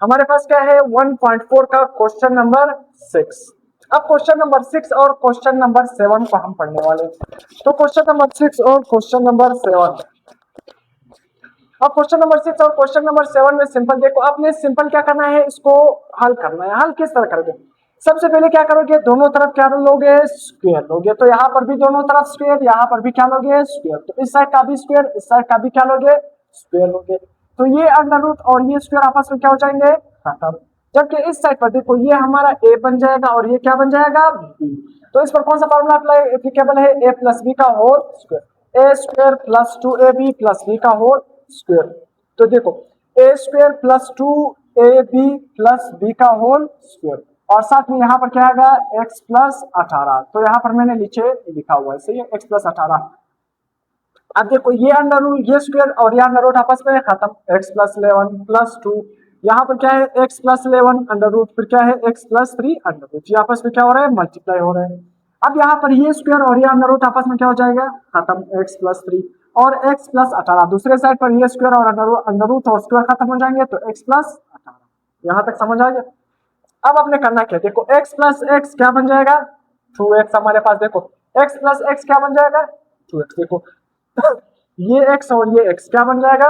हमारे पास क्या है 1.4 का क्वेश्चन नंबर 6। अब क्वेश्चन नंबर 6 और क्वेश्चन नंबर 7 को हम पढ़ने वाले हैं। तो क्वेश्चन नंबर 6 और क्वेश्चन नंबर 7। अब क्वेश्चन नंबर 6 और क्वेश्चन नंबर 7 में सिंपल देखो, आपने सिंपल क्या करना है, इसको हल करना है। हल किस तरह करोगे, सबसे पहले क्या करोगे, दोनों तरफ क्या लोगे, स्क्वायर लोगे। तो यहाँ पर भी दोनों तरफ स्क्वायर, यहाँ पर भी क्या लोगे, स्क्वायर। तो इस साइड का भी स्क्वायर, इस साइड का भी क्या लोगे, स्क्वायर लोगे। तो ये अंडर रूट और ये स्क्वायर आपस में क्या हो जाएंगे, खत्म। जबकि इस साइड पर देखो ये हमारा a बन जाएगा और ये क्या बन जाएगा, b। तो इस पर कौन सा फॉर्मूला अप्लाई एप्लीकेबल है, a प्लस बी का whole square, a square plus 2ab plus b का होल स्क्वायर। तो देखो a square plus 2ab plus b का होल स्क्वायर और साथ में यहाँ पर क्या आएगा, x प्लस 18। तो यहाँ पर मैंने नीचे लिखा हुआ है, सही है, x प्लस 18। अब देखो ये अंडर रूट, ये स्क्वायर और ये अंडर रूट आपस में खत्म, x प्लस 11 प्लस 2, यहाँ पर क्या है x प्लस 11 अंडर रूट, फिर क्या है x प्लस 3 अंडर रूट, ये आपस में क्या हो रहा है, मल्टीप्लाई हो रहा है। अब यहाँ पर ये स्क्वायर और ये अंडर रूट आपस में क्या हो जाएगा, खत्म, x प्लस 3 और x प्लस 18। दूसरे साइड पर ये स्क्वायर और अंडर रूट और स्क्वायर खत्म हो जाएंगे, तो x प्लस 18। यहाँ तक समझ आ गया। अब आपने करना क्या, देखो x प्लस x क्या बन जाएगा, 2x। हमारे पास देखो x प्लस x क्या बन जाएगा, 2x। देखो ये x और ये x क्या बन जाएगा,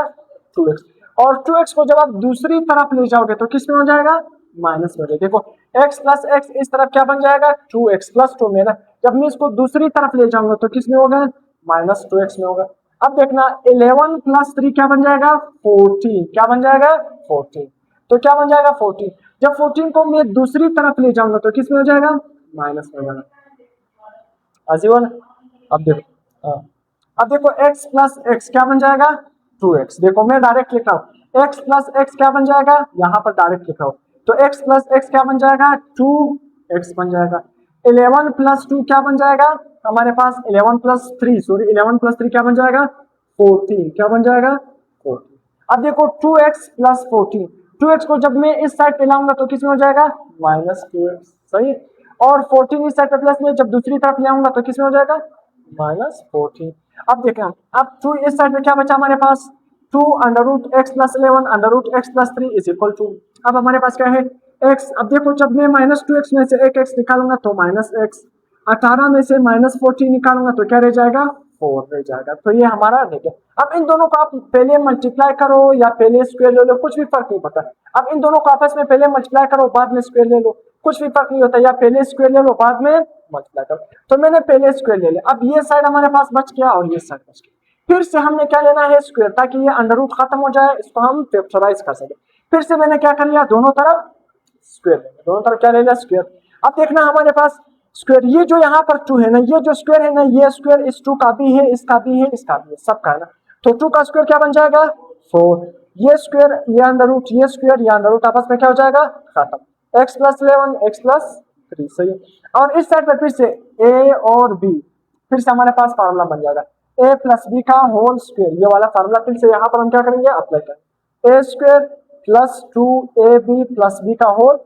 2x। और 2x को जब आप दूसरी तरफ ले जाओगे तो किस में हो जाएगा, माइनस में। देखो x प्लस x इस तरफ क्या बन जाएगा, 2x प्लस 2 में ना। जब मैं इसको दूसरी तरफ ले जाऊंगा तो किस में होगा, माइनस 2x में होगा। अब देखना 11 प्लस 3 क्या बन जाएगा, 14। क्या बन जाएगा, 14। तो क्या बन जाएगा, 14। जब 14 को मैं दूसरी तरफ ले जाऊंगा तो किस में हो जाएगा, माइनस में हो जाएगा। आजीवन अब देखो, अब देखो x प्लस x क्या बन जाएगा, 2x। देखो मैं डायरेक्ट लिख रहा हूँ, x प्लस x क्या बन जाएगा, यहाँ पर डायरेक्ट लिख रहा हूँ। तो x प्लस x क्या बन जाएगा, 2x बन जाएगा। 11 प्लस 2 क्या बन जाएगा, हमारे पास 11 प्लस 3 सॉरी 11 प्लस 3 क्या बन जाएगा, 14। क्या बन जाएगा, 14। अब देखो 2x प्लस 14, 2x को जब मैं इस साइड पे लाऊंगा तो किस में हो जाएगा, माइनस 2x, सही। और 14 इस साइड पे प्लस में जब दूसरी तरफ ले आऊंगा तो किस में हो जाएगा, माइनस 14। अब देखें अब 2 इस साइड में क्या बचा हमारे पास, 2 under root x plus 11 under root x plus 3 is equal to, अब हमारे पास क्या है x। अब देखो जब मैं माइनस 2x में से एक x निकालूंगा तो माइनस x, 18 में से माइनस 14 निकालूंगा तो क्या रह जाएगा, 4 रह जाएगा। तो ये हमारा देखिए, अब इन दोनों को आप पहले मल्टीप्लाई करो या पहले स्क्वायर ले लो, कुछ भी फर्क नहीं पड़ता। अब इन दोनों को आपस में पहले मल्टीप्लाई करो बाद में स्क्वायर ले लो, कुछ भी फर्क नहीं होता, या पहले स्क्वायर ले लो बाद में मल्टीप्लाई करो। तो मैंने पहले स्क्वायर ले लिया, अब ये साइड हमारे पास बच गया और ये साइड बच गया। फिर से हमने क्या लेना है, स्क्वायर, ताकि ये अंडर रूट खत्म हो जाए, इसको हम फैक्टराइज कर सके। फिर से मैंने क्या कर लिया, दोनों तरफ स्क्वायर, दोनों तरफ क्या ले लिया, स्क्वायर। अब देखना हमारे पास स्क्वायर, ये जो यहाँ पर 2 है ना, ये जो स्क्वायर है ना, ये स्क्वायर इस 2 का भी है, इसका भी है, इसका भी है, सबका है ना। तो 2 का स्क्वायर क्या बन जाएगा, 4। ये स्क्वायर, ये अंडर रूट, ये स्क्वायर, ये अंडर रूट आपस में क्या हो जाएगा, खत्म, x प्लस 11 x प्लस 3, सही है। और इस साइड पर फिर से a और b, फिर से हमारे पास फार्मूला बन जाएगा a प्लस बी का होल स्क्वायर, ये वाला फार्मूला फिर से यहाँ पर हम क्या करेंगे, अप्लाई करेंगे, a square plus 2ab plus b का होल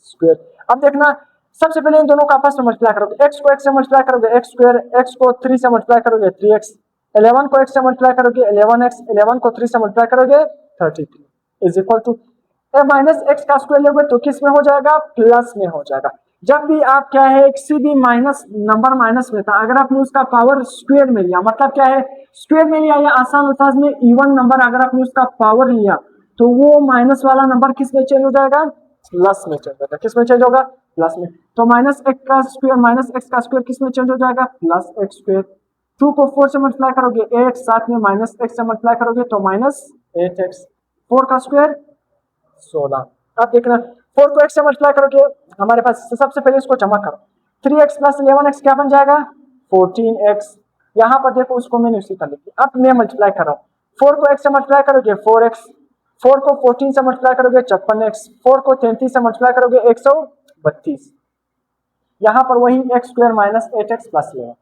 स्क्वायर। अब देखना सबसे पहले इन दोनों का आपस में मल्टीप्लाई करोगे, x को x से मल्टीप्लाई करोगे x स्क्वायर, x को 3 से मल्टीप्लाई करोगे 3x, 11 को x से मल्टीप्लाई करोगे 11x, 11 को 3 से मल्टीप्लाई करोगे 33 is equal to minus x का स्क्वायर लोगे तो किस में हो जाएगा, प्लस में हो जाएगा। जब भी आप क्या है किसी भी माइनस नंबर माइनस में था, अगर आपने उसका पावर स्क्वायर में लिया, मतलब क्या है स्क्वायर में लिया, या आसान अल्फाज में इवन नंबर अगर आपने उसका पावर लिया तो वो माइनस वाला नंबर किस में चेंज हो जाएगा, प्लस में चेंज होगा। किस में चेंज होगा, प्लस में। तो माइनस एक्स का स्क्वायर माइनस एक्स का स्क्वायर किस में चेंज हो जाएगा, प्लस एक्स स्क्वायर। 2 को 4 से मल्टीप्लाई करोगे 8, साथ में माइनस एक्स से मल्टीप्लाई करोगे तो माइनस 8x, 4 का स्क्वायर 16। अब देखना 4 को x से मल्टीप्लाई करोगे, हमारे पास सबसे पहले इसको जमा करो, 3x प्लस 11x क्या बन जाएगा, 14x। यहाँ पर देखो उसको मैंने उसी तरह लिखी। अब मैं मल्टीप्लाई कर रहा हूँ, 4 को x से मल्टीप्लाई करोगे 4x, 4 को 14 से मल्टीप्लाई करोगे 56x, 4 को 33 से मल्टीप्लाई करोगे 132। यहाँ पर वही x square minus 8x plus 11।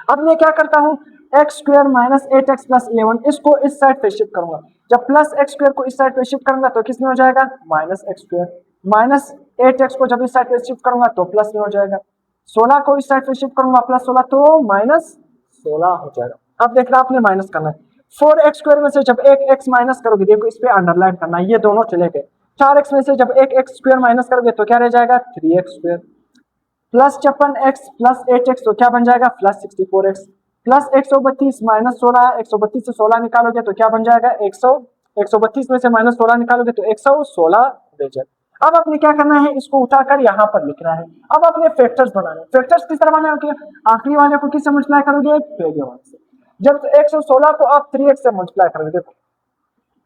अब मैं क्या करता हूँ, x square minus 8x plus 11 इसको इस साइड पे शिफ्ट करूंगा। जब प्लस x स्क्वायर को इस साइड पे शिफ्ट करूंगा तो किस में हो जाएगा, minus x square. Minus 8x को जब इस साइड पे शिफ्ट करूंगा तो प्लस में हो जाएगा। 16 को इस साइड पे शिफ्ट करूंगा प्लस 16 तो माइनस 16 हो जाएगा। अब देखना आपने माइनस करना है, 4x स्क्वायर में से जब एक x माइनस करोगे, देखो इस पे अंडरलाइन करना है, ये दोनों चले गए। 4x में से जब एक एक्स स्क्वायर माइनस करोगे तो क्या रह जाएगा 3x square, plus 56x plus 8x तो क्या बन जाएगा प्लस 64x, प्लस 132 माइनस 16, 132 से 16 निकालोगे तो क्या बन जाएगा 132 में से माइनस 16 निकालोगे तो 116 रह जाएगा। अब आपने क्या करना है, इसको उठाकर यहाँ पर लिखना है। अब आपने फैक्टर्स बनाने, फैक्टर्स किस तरह बनाओगे, आखिरी वाले को किससे मल्टीप्लाई करोगे, पहले वाले से। जब 116 को आप 3x से मल्टीप्लाई करोगे, देखो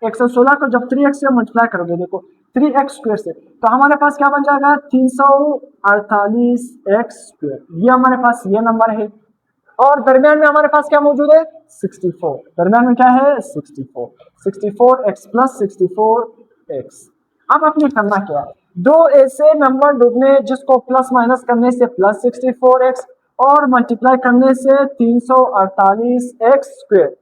116 को जब 3x से मल्टीप्लाई करोगे, देखो 3x स्क्वायर से, तो हमारे पास क्या बन जाएगा 348x स्क्वायर, ये हमारे पास ये नंबर है। और दरमियान में हमारे पास क्या मौजूद है 64, दरमियान में क्या है 64x प्लस 64x। अब आपने करना क्या है, दो ऐसे नंबर ढूंढने जिसको प्लस माइनस करने से प्लस 64x और मल्टीप्लाई करने से 348x स्क्वायर,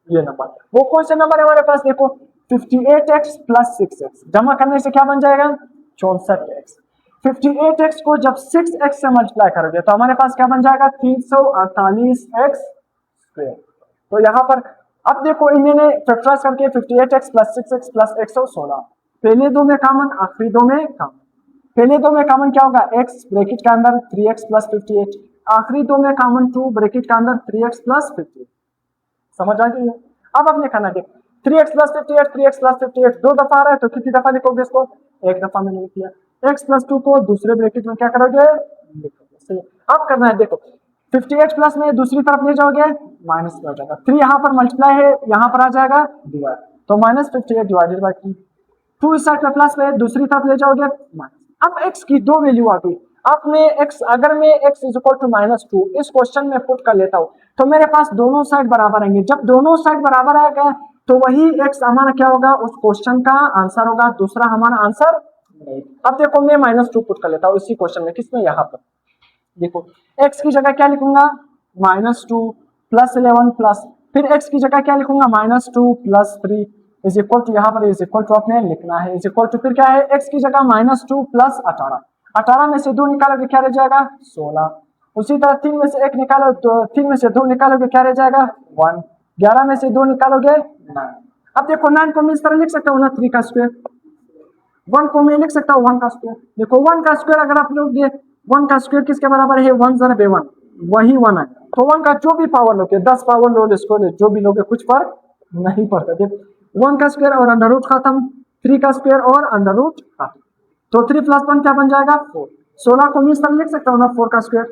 ये नंबर वो कौन से नंबर है हमारे पास, देखो 58x प्लस 6x जमा करने से क्या बन जाएगा 64x। 58x को जब 6x से मल्टीप्लाई करोगे तो हमारे पास क्या बन जाएगा 348x स्क्वायर। तो यहाँ पर अब देखो इन्होंने फैक्टराइज करके 58x प्लस 6x प्लस 116, पहले दो में कॉमन आखिरी दो में कॉमन, पहले दो में कॉमन क्या होगा x ब्रैकेट के अंदर 3x प्लस 58, आखिरी दो में कॉमन 2 ब्रैकेट के अंदर 3x प्लस 58। समझ आ गई है। अब आपने करना देखो 3x प्लस 58, 3x प्लस 58 दो दफा आ रहा है तो कितनी दफा लिखोगे इसको, एक दफा मैंने लिख दिया। x प्लस 2 को दूसरे ब्रैकेट में क्या करोगे लिखोगे। अब करना है देखो 58 प्लस में दूसरी तरफ ले जाओगे माइनस में हो जाएगा, 3 यहाँ पर मल्टीप्लाई है यहाँ पर आ जाएगा डिवाइड, तो माइनस 58 डिवाइडेड बाई 2, 2 इस साइड में प्लस में दूसरी तरफ ले जाओगे माइनस। अब x की दो वैल्यू आ गई, अब मैं x अगर मैं x इज इक्वल टू -2 इस क्वेश्चन में पुट कर लेता हूँ तो मेरे पास दोनों साइड बराबर आएंगे, जब दोनों साइड बराबर आएगा तो वही x हमारा क्या होगा उस क्वेश्चन का आंसर होगा, दूसरा हमारा आंसर नहीं। अब देखो मैं -2 पुट कर लेता हूँ इसी क्वेश्चन में, किसमें यहाँ पर देखो x की जगह क्या लिखूंगा -2 प्लस 11 प्लस, फिर x की जगह क्या लिखूंगा -2 प्लस 3 इज इक्वल टू, यहाँ पर इज इक्वल टू अपने लिखना है इज इक्वल टू, फिर क्या है x की जगह -2 प्लस 18, 18 में से 2 निकालोगे क्या रह जाएगा 16, उसी तरह 3 में से 1 निकालो तो 3 में से 2 निकालोगे क्या रह जाएगा 1, 11 में से 2 निकालोगे 9। अब देखो 9 को मैं इस तरह लिख सकता हूँ ना 3 का स्क्वायर, 1 को मैं लिख सकता हूँ 1 का स्क्वायर। देखो 1 का स्क्वायर अगर आप लोग 1 का स्क्वायर किसके बराबर है 1 × 1 वही 1 है, तो 1 का जो भी पावर लोगे 10 पावर लो स्क्वायर जो भी लोगे कुछ फर्क नहीं पड़ता। देखो 1 का स्क्वायर और अंडर रूट खत्म, 3 का स्क्वायर और अंडर रूट खत्म, तो 3 + 1 क्या बन जाएगा 4, 16 को मैं इस तरह लिख सकता हूँ ना 4 का स्क्वायर,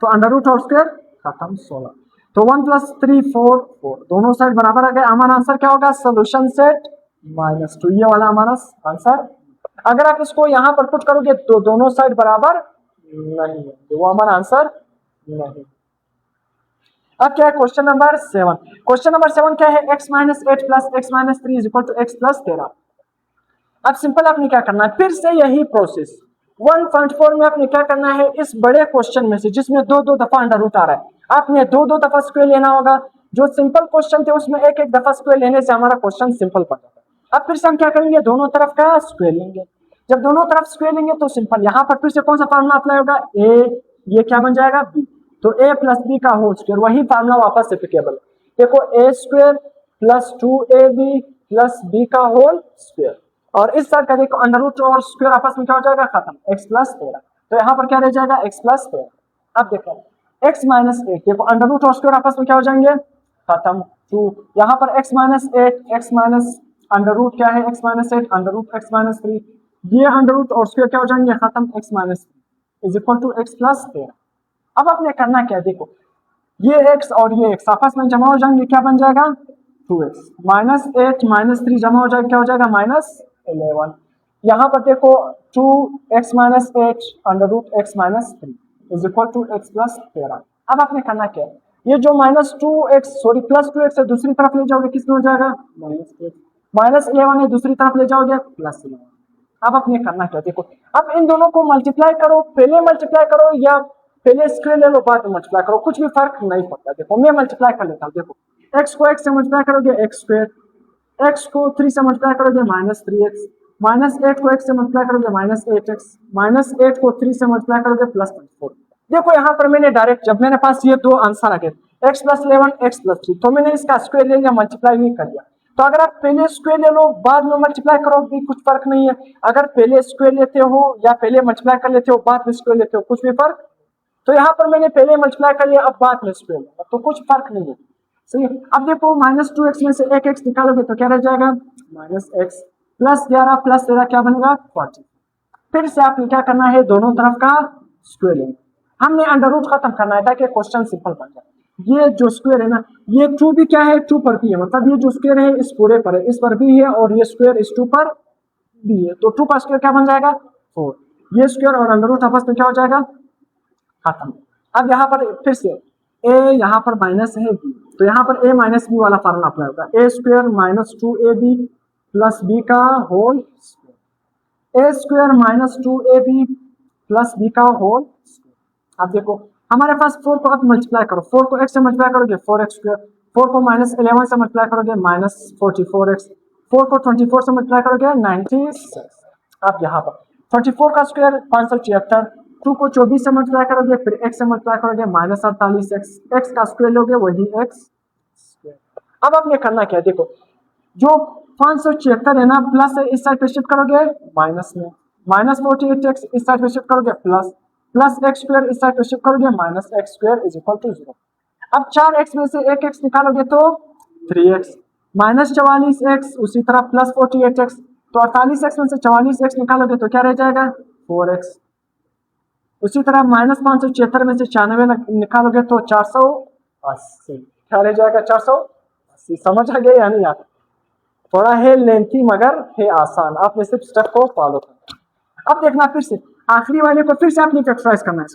तो अंडर रूट और स्क्वायर खत्म 16, तो 1 + 3 4 4 दोनों साइड बराबर आ गए। हमारा आंसर क्या होगा सोल्यूशन सेट -2, ये वाला हमारा आंसर। अगर आप इसको यहाँ पर पुट करोगे तो दोनों साइड बराबर नहीं है, वो हमारा आंसर नहीं। अब क्या है क्वेश्चन नंबर 7, क्वेश्चन नंबर 7 क्या है x - 8 plus x - 3 is equal to x + 13। अब सिंपल आपने क्या करना है, फिर से यही प्रोसेस 1.4 में आपने क्या करना है, इस बड़े क्वेश्चन में से जिसमें दो दफा अंडर रूट आ रहा है आपने दो दफा स्क्वायर लेना होगा। जो सिंपल क्वेश्चन थे उसमें एक दफा स्क्वायर लेने से हमारा क्वेश्चन सिंपल बन जाता है। अब फिर से हम क्या करेंगे दोनों तरफ का स्क्वायर लेंगे, जब दोनों तरफ स्क्वायर लेंगे तो सिंपल यहाँ पर फिर से कौन सा फार्मूला अप्लाई होगा a, ये क्या बन जाएगा b, तो a + b का होल स्क्वायर, वही फार्मूला वापस एप्लीकेबल। देखो a² + 2ab + b का होल स्क्वायर, और इस साइड का देखो अंडर रूट और स्क्वायर आपस में क्या हो जाएगा खत्म, x + 13, तो यहाँ पर क्या रह जाएगा x + 13। अब देखो x - 8 देखो अंडर रूट और स्क्वायर आपस में क्या हो जाएंगे खत्म 2, यहाँ पर x - 8 x minus under root क्या है x - 8 अंडर रूट x - 3, ये अंडर रूट और स्क्वायर क्या हो जाएंगे खत्म x - 3 is equal to x + 13। अब आपने करना क्या, देखो ये x और ये x आपस में जमा हो जाएंगे, क्या बन जाएगा 2x -8 - 3 जमा हो जाएगा क्या हो जाएगा -11। यहाँ पर देखो 2x - 8 under root x - 3 is equal to x + 13। अब आपने करना क्या है, ये जो +2x है दूसरी तरफ ले जाओगे किसमें हो जाएगा -11 है दूसरी तरफ ले जाओगे +11। अब आपने करना क्या, देखो अब इन दोनों को मल्टीप्लाई करो, पहले मल्टीप्लाई करो या पहले स्क्वायर ले लो बाद में मल्टीप्लाई करो, कुछ भी फर्क नहीं पड़ता। देखो मैं मल्टीप्लाई कर लेता हूँ, देखो x को x से मल्टीप्लाई करोगे x², x को 3 से मल्टीप्लाई करोगे -3x, -8 को x से मल्टीप्लाई करोगे -8x, -8 को 3 से मल्टीप्लाई करोगे +24। देखो यहाँ पर मैंने डायरेक्ट जब मेरे पास ये दो आंसर आ गए x + 11 x + 3, तो मैंने इसका स्क्वायर ले लिया मल्टीप्लाई भी कर दिया, तो अगर आप पहले स्क्वायर ले लो बाद में मल्टीप्लाई करो भी कुछ फर्क नहीं है, अगर पहले स्क्वायर लेते हो या पहले मल्टीप्लाई कर लेते हो बाद में स्क्वायर लेते हो कुछ भी फर्क। तो यहाँ पर मैंने पहले मल्टीप्लाई कर लिया अब बाद में स्क्वायर लिया तो कुछ फर्क नहीं है, सही है। अब देखो -2x में से एक x निकालोगे तो क्या रह जाएगा -x प्लस 11 प्लस 13 क्या बनेगा 40। फिर से आपने क्या करना है दोनों तरफ का स्क्वायर लेना, हमने अंडर रूट खत्म करना है ताकि क्वेश्चन सिंपल बन जाए। ये जो स्क्वायर है ना ये 2 भी क्या है 2 पर भी है, मतलब ये जो स्क्वायर है इस पूरे पर है, इस पर भी है और ये स्क्वायर इस 2 पर भी है, तो 2 का स्क्वायर क्या बन जाएगा 4। ये स्क्वायर और अंडर रूट आपस में क्या हो जाएगा खत्म। अब यहाँ पर फिर से a यहाँ पर माइनस है b, तो यहाँ पर a माइनस बी वाला फॉर्मूला अप्लाई होगा, a square minus 2ab plus b का whole square, a square minus 2ab plus b का होल स्क्वायर। अब देखो हमारे पास 4 को अब मल्टीप्लाई करो, 4 को x से मल्टीप्लाई करोगे 4x स्क्वायर, 4 को -11 से मल्टीप्लाई करोगे -44x, 4 को 24 से मल्टीप्लाई करोगे 96। अब यहाँ पर 24 का स्क्वायर 576, 2 को 24 से मल्टीप्लाई करोगे फिर x से मल्टीप्लाई करोगे -48x, x का स्क्वायर लोगे वही x स्क्वायर। अब आपने करना क्या है देखो जो 576 है ना प्लस है इस साइड पे शिफ्ट करोगे माइनस में, -48x इस साइड पे शिफ्ट करोगे प्लस x स्क्वायर इस साइड पे शिफ्ट करोगे -x square is equal to 0। अब 4x में से एक x निकालोगे तो 3x, -44x उसी तरह प्लस 48x, तो 48x में से 44x निकालोगे तो क्या रह जाएगा 4x, उसी तरह -576 में से 96 निकालोगे तो 480, क्या रह जाएगा 480। समझ आ गया या नहीं यार, थोड़ा है लेंथी मगर है आसान, आपने सिर्फ स्टेप को फॉलो करना। अब देखना फिर से आखिरी वाले को फिर से आपने फैक्टराइज करना है,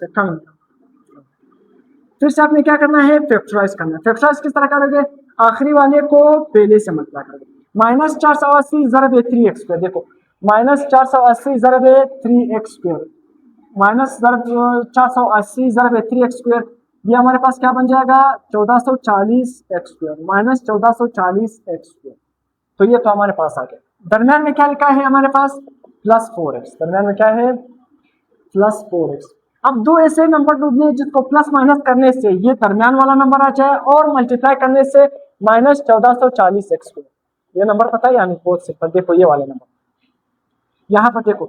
फिर से आपने क्या करना है फैक्टराइज करना है। फैक्टराइज किस तरह करोगे आखिरी वाले को पहले से मल्टीप्लाई करोगे, -480 ज़रब 3x स्क्वायर, देखो -480 ज़रब 3x स्क्वायर -480 ज़रब 3x स्क्वायर, ये हमारे पास क्या बन जाएगा 1440x स्क्वायर -1440x स्क्वायर। तो ये तो हमारे पास आ गया। दरम्यान में क्या लिखा है हमारे पास +4x, दरम्यान में क्या है +4x। अब दो ऐसे नंबर ढूंढने जिसको प्लस माइनस करने से ये दरम्यान वाला नंबर आ जाए और मल्टीप्लाई करने से -1440x स्क्वायर, ये नंबर पता है यानी बहुत सिंपल। देखो ये वाले नंबर यहाँ पर देखो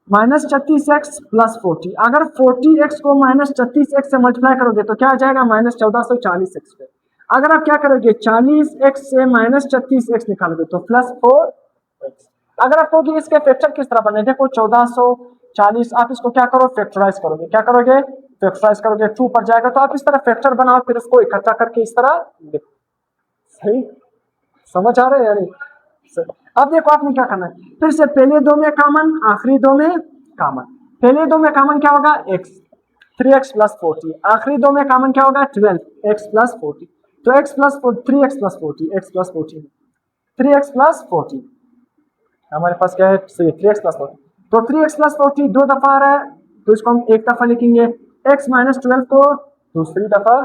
-36x प्लस 40, अगर 40x को -36x से मल्टीप्लाई करोगे तो क्या आ जाएगा -1440x स्क्वायर। अगर आप क्या करोगे 40x से -36x निकालोगे तो +4x। अगर आप कहोगे इसके फैक्टर किस तरह बने, देखो 1440 आप इसको क्या करो फैक्टराइज करोगे, क्या करोगे फैक्टराइज करोगे 2 पर जाएगा तो आप इस तरह फैक्टर बनाओ फिर उसको इकट्ठा करके इस तरह लिखो। सही समझ आ रहा है यानी। अब देखो आपने क्या करना है फिर से पहले दो में कॉमन आखिरी दो में कॉमन, पहले दो में कॉमन क्या होगा x 3x प्लस 40, आखिरी दो में कॉमन क्या होगा 12x प्लस 40, तो x plus 3x plus 40 x plus 40 3x plus 40 हमारे पास क्या है 3x प्लस 40, तो 3x प्लस 40 दो दफा आ रहा है तो इसको हम एक दफा लिखेंगे, x माइनस 12 को दूसरी दफा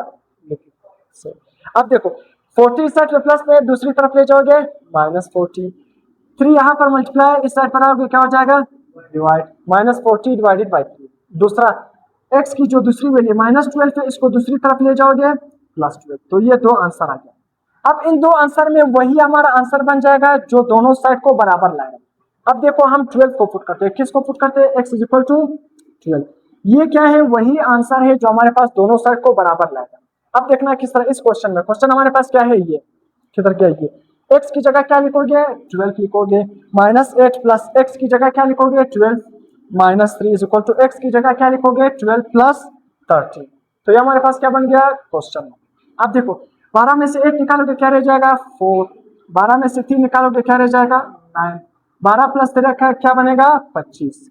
लिखेंगे। अब देखो 40 साइड पे प्लस में दूसरी तरफ ले जाओगे -40, 3 यहाँ पर मल्टीप्लाई इस साइड पर आओगे क्या हो जाएगा डिवाइड, -40 डिवाइडेड बाई 3। दूसरा x की जो दूसरी वैल्यू -12 है इसको दूसरी तरफ ले जाओगे +12, तो ये दो आंसर आ गया। अब इन दो आंसर में वही हमारा आंसर बन जाएगा जो दोनों साइड को बराबर लाएगा। अब देखो हम 12 को पुट करते हैं, किसको पुट करते हैं x इज इक्वल टू 12, ये क्या है वही आंसर है जो हमारे पास दोनों साइड को बराबर लाएगा। अब देखना किस तरह इस क्वेश्चन में, क्वेश्चन हमारे पास क्या है ये किधर क्या है, x की जगह क्या लिखोगे 12 लिखोगे, -8 प्लस x की जगह क्या लिखोगे 12, -3 इज इक्वल टू x की जगह क्या लिखोगे 12 प्लस 13, तो ये हमारे पास क्या बन गया क्वेश्चन। अब देखो 12 में से 8 निकालोगे क्या रह जाएगा 4, 12 में से 3 निकालोगे क्या रह जाएगा 9, 12 प्लस 13 क्या बनेगा 25।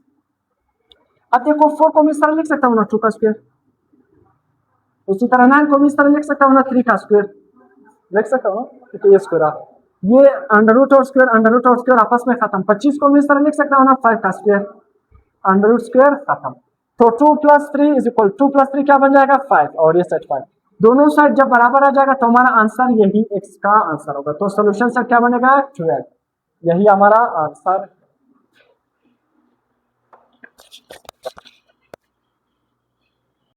अब देखो 4 को मैं इस तरह लिख सकता हूँ ना 2 का स्क्वायर, उसी तरह 9 को भी इस तरह लिख सकता हूँ ना 3 का स्क्वायर लिख सकता हूँ ना, तो ये स्क्वायर ये अंडर रूट और स्क्वायर आपस में खत्म। 25 को मैं इस तरह लिख सकता हूँ ना 5 का स्क्वायर अंडर रूट स्क्वायर खत्म, तो 2 प्लस 3 इज इक्वल 2 प्लस 3 क्या बन जाएगा 5 और ये सेट 5, दोनों साइड जब बराबर आ जाएगा तो हमारा आंसर यही x का आंसर होगा, तो सोल्यूशन से क्या बनेगा 12, यही हमारा आंसर।